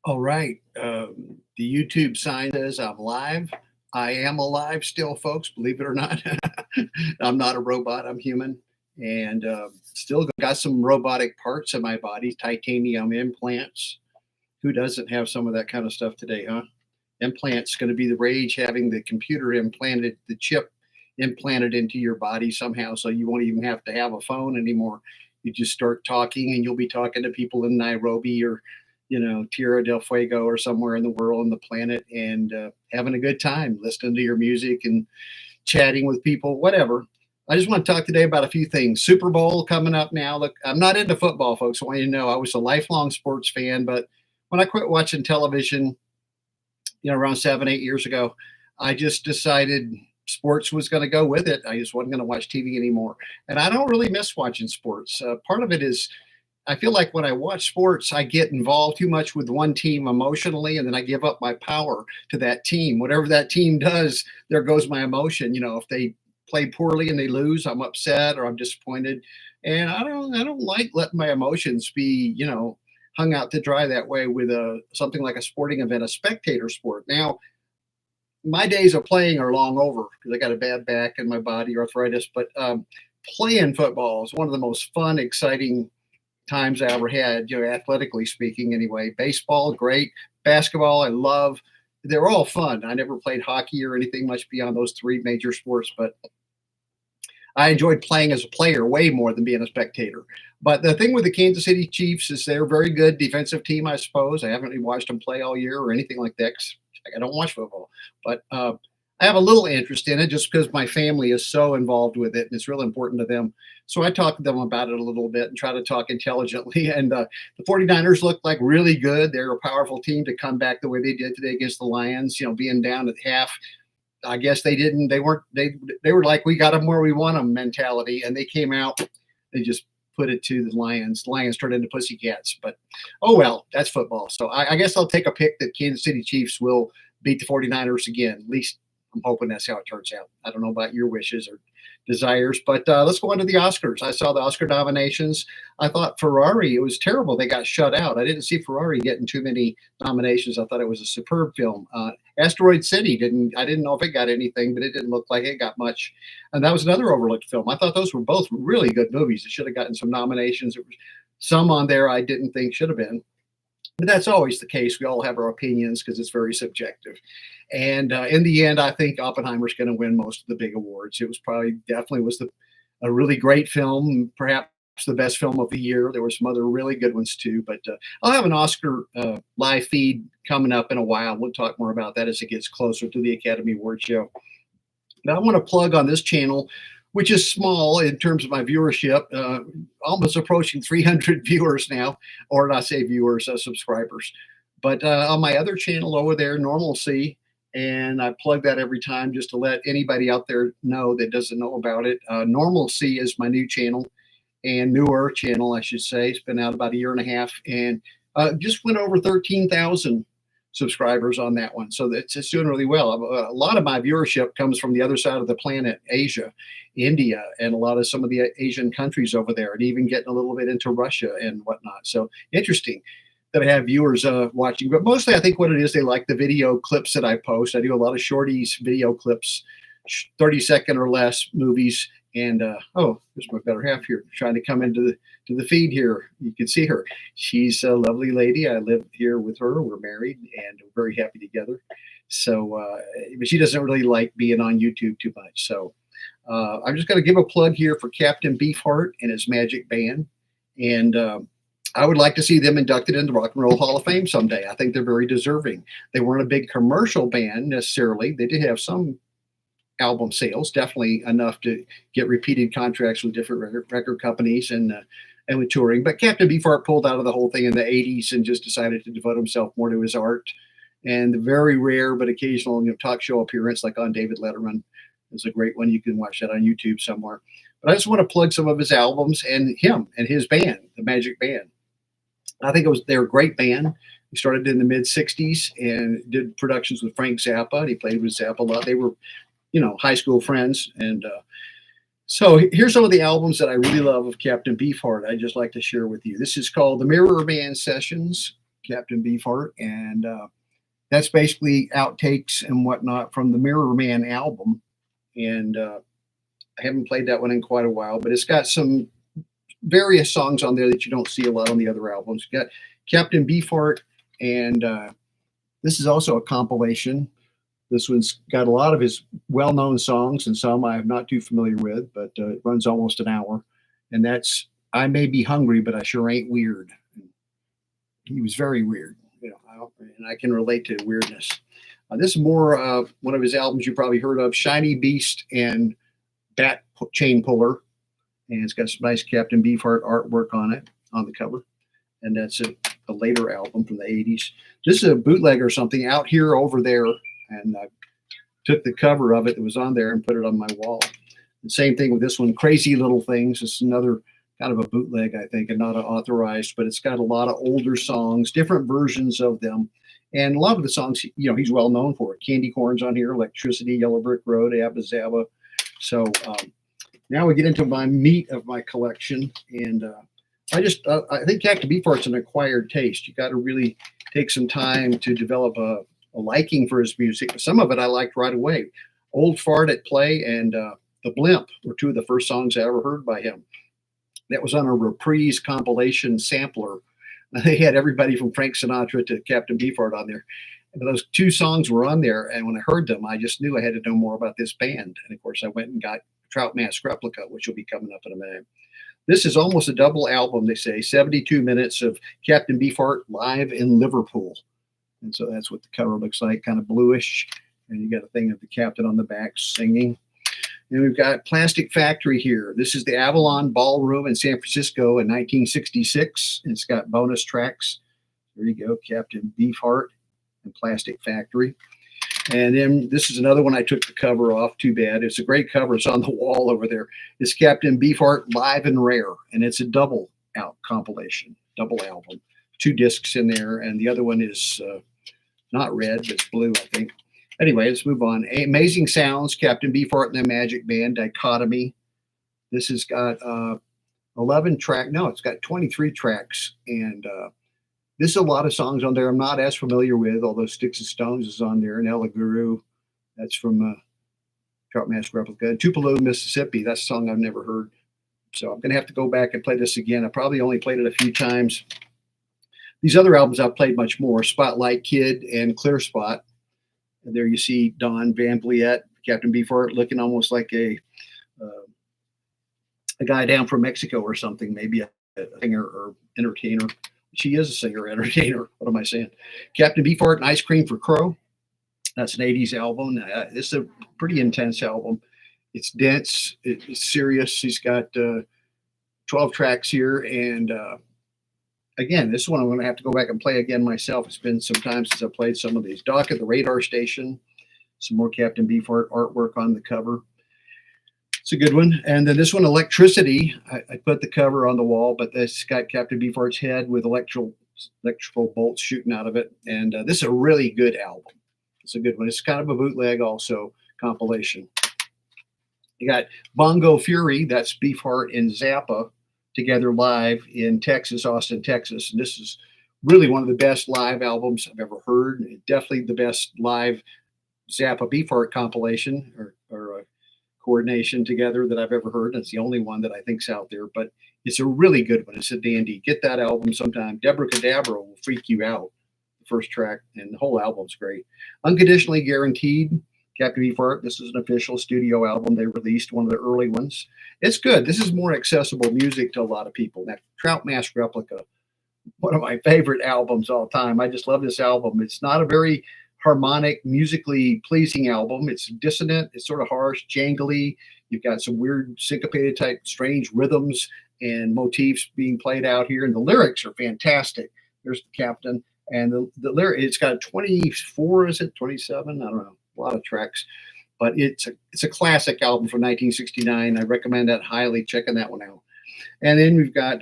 All right. The YouTube sign says I'm live. I am alive still, folks, believe it or not. I'm not a robot, I'm human. And still got some robotic parts in my body, titanium implants. Who doesn't have some of that kind of stuff today, huh? Implants going to be the rage, having the computer implanted, the chip implanted into your body somehow, so you won't even have to have a phone anymore. You just start talking, and you'll be talking to people in Nairobi or, Tierra del Fuego or somewhere in the world on the planet, and having a good time, listening to your music and chatting with people, whatever. I just want to talk today about a few things. Super Bowl coming up now. Look, I'm not into football, folks. I want you to know I was a lifelong sports fan, but when I quit watching television, around 7, 8 years ago, I just decided sports was going to go with it. I just wasn't going to watch TV anymore. And I don't really miss watching sports. Part of it is I feel like when I watch sports, I get involved too much with one team emotionally, and then I give up my power to that team. Whatever that team does, there goes my emotion. If they play poorly and they lose, I'm upset or I'm disappointed. And I don't like letting my emotions be, hung out to dry that way with something like a sporting event, a spectator sport. Now, my days of playing are long over because I got a bad back and my body arthritis. But playing football is one of the most fun, exciting times I ever had, athletically speaking. Anyway, baseball, great. Basketball, I love. They're all fun. I never played hockey or anything much beyond those three major sports, but I enjoyed playing as a player way more than being a spectator. But the thing with the Kansas City Chiefs is they're a very good defensive team, I suppose. I haven't really watched them play all year or anything like that 'cause I don't watch football. But I have a little interest in it just because my family is so involved with it and it's real important to them. So I talk to them about it a little bit and try to talk intelligently. And the 49ers look like really good. They're a powerful team to come back the way they did today against the Lions, being down at half. I guess they were like, we got them where we want them mentality. And they came out, they just put it to the Lions. The Lions turned into pussycats, but oh well, that's football. So I guess I'll take a pick that Kansas City Chiefs will beat the 49ers again. At least I'm hoping that's how it turns out. I don't know about your wishes or desires, but let's go on to the Oscars. I saw the Oscar nominations. I thought Ferrari, it was terrible. They got shut out. I didn't see Ferrari getting too many nominations. I thought it was a superb film. Asteroid City I didn't know if it got anything, but it didn't look like it got much. And that was another overlooked film. I thought those were both really good movies. It should have gotten some nominations. There was some on there I didn't think should have been. But that's always the case. We all have our opinions because it's very subjective. And in the end, I think Oppenheimer's going to win most of the big awards. It was definitely was a really great film, perhaps the best film of the year. There were some other really good ones too. But I'll have an Oscar live feed coming up in a while. We'll talk more about that as it gets closer to the Academy Award show. Now I want to plug on this channel, which is small in terms of my viewership, almost approaching 300 viewers now, or not say viewers, subscribers. But on my other channel over there, Normalcy, and I plug that every time just to let anybody out there know that doesn't know about it. Normalcy is my new channel and newer channel, I should say. It's been out about a year and a half and just went over 13,000 subscribers on that one. So it's doing really well. A lot of my viewership comes from the other side of the planet, Asia, India, and a lot of some of the Asian countries over there, and even getting a little bit into Russia and whatnot. So interesting that I have viewers watching, but mostly I think what it is, they like the video clips that I post. I do a lot of shorties, video clips, 30-second or less movies. And oh, there's my better half here trying to come into the feed here. You can see her. She's a lovely lady. I live here with her. We're married and we're very happy together. So, but she doesn't really like being on YouTube too much. So I'm just going to give a plug here for Captain Beefheart and his magic band. And I would like to see them inducted into the Rock and Roll Hall of Fame someday. I think they're very deserving. They weren't a big commercial band necessarily. They did have some album sales, definitely enough to get repeated contracts with different record companies and with touring. But Captain Beefheart pulled out of the whole thing in the 80s and just decided to devote himself more to his art. And the very rare but occasional talk show appearance like on David Letterman is a great one. You can watch that on YouTube somewhere. But I just want to plug some of his albums and him and his band, the Magic Band. I think they're a great band. He started in the mid 60s and did productions with Frank Zappa. And he played with Zappa a lot. They were high school friends. And so here's some of the albums that I really love of Captain Beefheart. I just like to share with you. This is called the Mirror Man Sessions, Captain Beefheart, and that's basically outtakes and whatnot from the Mirror Man album. And I haven't played that one in quite a while, but it's got some various songs on there that you don't see a lot on the other albums. You got Captain Beefheart, and this is also a compilation. This one's got a lot of his well-known songs and some I'm not too familiar with, but it runs almost an hour. And that's I May Be Hungry, but I Sure Ain't Weird. He was very weird, and I can relate to weirdness. This is more one of his albums you probably heard of, Shiny Beast and Bat Chain Puller. And it's got some nice Captain Beefheart artwork on it, on the cover. And that's a later album from the 80s. This is a bootleg or something, Out Here, Over There. And I took the cover of it that was on there and put it on my wall. The same thing with this one, Crazy Little Things. It's another kind of a bootleg, I think, and not authorized, but it's got a lot of older songs, different versions of them. And a lot of the songs, he's well known for. Candy Corn's on here, Electricity, Yellow Brick Road, Abba Zaba. So now we get into my meat of my collection. And I think Captain Beefheart's an acquired taste. You got to really take some time to develop a liking for his music. Some of it I liked right away. Old Fart at Play and The Blimp were two of the first songs I ever heard by him. That was on a Reprise compilation sampler. They had everybody from Frank Sinatra to Captain Beefheart on there. And those two songs were on there, and when I heard them, I just knew I had to know more about this band. And of course, I went and got Trout Mask Replica, which will be coming up in a minute. This is almost a double album, they say, 72 minutes of Captain Beefheart live in Liverpool. And so that's what the cover looks like, kind of bluish. And you got a thing of the captain on the back singing. And we've got Plastic Factory here. This is the Avalon Ballroom in San Francisco in 1966. It's got bonus tracks. There you go, Captain Beefheart and Plastic Factory. And then this is another one I took the cover off. Too bad. It's a great cover. It's on the wall over there. It's Captain Beefheart Live and Rare. And it's a double out compilation, double album. 2 discs in there. And the other one is not red, but it's blue, I think. Anyway, let's move on. Amazing Sounds, Captain Beefheart and the Magic Band, Dichotomy. This has got 11 tracks. No, it's got 23 tracks. And this is a lot of songs on there I'm not as familiar with, although Sticks and Stones is on there. And Ella Guru, that's from Trout Mask Replica. And Tupelo, Mississippi, that's a song I've never heard. So I'm going to have to go back and play this again. I probably only played it a few times. These other albums I've played much more, Spotlight Kid and Clear Spot. And there you see Don Van Vliet, Captain Beefheart, looking almost like a guy down from Mexico or something, maybe a singer or entertainer. She is a singer, entertainer. What am I saying? Captain Beefheart and Ice Cream for Crow. That's an 80s album. It's a pretty intense album. It's dense. It's serious. He's got 12 tracks here. And again, this one I'm going to have to go back and play again myself. It's been some time since I played some of these. Doc at the Radar Station. Some more Captain Beefheart artwork on the cover. It's a good one. And then this one, Electricity. I put the cover on the wall, but this got Captain Beefheart's head with electrical bolts shooting out of it. And this is a really good album. It's a good one. It's kind of a bootleg also, compilation. You got Bongo Fury. That's Beefheart and Zappa together live in Texas, Austin, Texas. And this is really one of the best live albums I've ever heard. Definitely the best live Zappa Beefheart compilation or coordination together that I've ever heard. It's the only one that I think's out there, but it's a really good one. It's a dandy. Get that album sometime. Deborah Cadabra will freak you out. The first track, and the whole album's great. Unconditionally Guaranteed, Captain Beefheart. This is an official studio album they released, one of the early ones. It's good. This is more accessible music to a lot of people. That Trout Mask Replica, one of my favorite albums all time. I just love this album. It's not a very harmonic, musically pleasing album. It's dissonant. It's sort of harsh, jangly. You've got some weird syncopated type, strange rhythms and motifs being played out here. And the lyrics are fantastic. There's the captain. And the lyric, it's got 24, is it 27? I don't know. A lot of tracks. But it's a classic album from 1969. I recommend that highly, checking that one out. And then we've got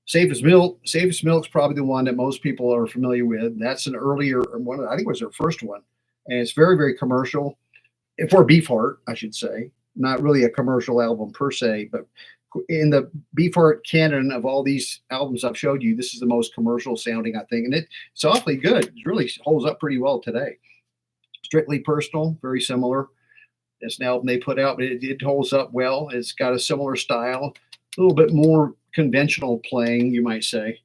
Safe as Milk. Safe as Milk's probably the one that most people are familiar with. That's an earlier one. I think it was their first one. And it's very, very commercial. For Beefheart, I should say. Not really a commercial album per se, but in the Beefheart canon of all these albums I've showed you, this is the most commercial sounding, I think, and it's awfully good. It really holds up pretty well today. Strictly Personal, very similar. It's an album they put out, but it holds up well. It's got a similar style, a little bit more conventional playing, you might say.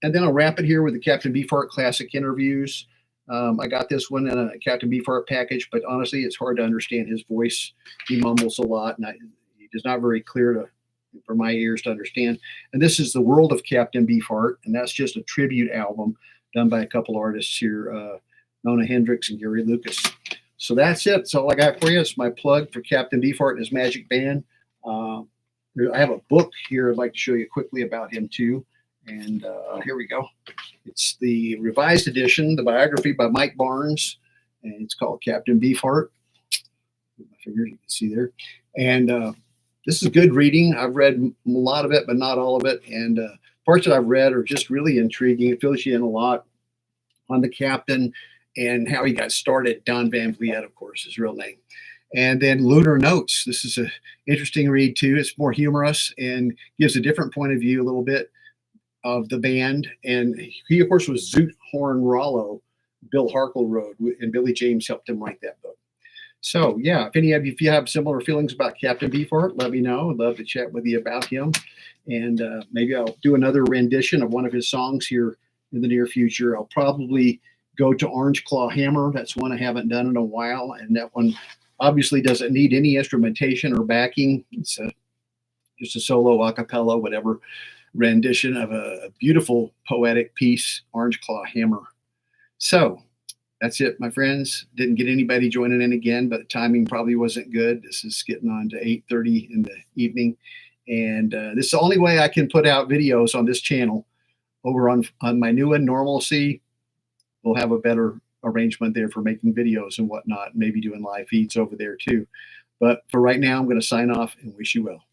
And then I'll wrap it here with the Captain Beefheart classic interviews. I got this one in a Captain Beefheart package, but honestly, it's hard to understand his voice. He mumbles a lot, and it's not very clear for my ears to understand. And this is The World of Captain Beefheart, and that's just a tribute album done by a couple artists here, Nona Hendrix and Gary Lucas. So that's it. That's all I got for you. It's my plug for Captain Beefheart and his Magic Band. I have a book here I'd like to show you quickly about him too. And here we go. It's the revised edition, the biography by Mike Barnes, and it's called Captain Beefheart. My fingers, you can see there. And this is good reading. I've read a lot of it, but not all of it. And parts that I've read are just really intriguing. It fills you in a lot on the captain and how he got started. Don Van Vliet, of course, his real name. And then Lunar Notes. This is an interesting read too. It's more humorous and gives a different point of view a little bit of the band. And he, of course, was Zoot Horn Rollo, Bill Harkle wrote, and Billy James helped him write that book. So, yeah, if you have similar feelings about Captain Beefheart, let me know. I'd love to chat with you about him. And maybe I'll do another rendition of one of his songs here in the near future. I'll probably go to Orange Claw Hammer. That's one I haven't done in a while. And that one obviously doesn't need any instrumentation or backing. It's just a solo a cappella, whatever, rendition of a beautiful poetic piece, Orange Claw Hammer. So that's it, my friends. Didn't get anybody joining in again, but the timing probably wasn't good. This is getting on to 8:30 in the evening. And this is the only way I can put out videos on this channel. Over on my new one, Normalcy, we'll have a better arrangement there for making videos and whatnot, maybe doing live feeds over there too. But for right now, I'm going to sign off and wish you well.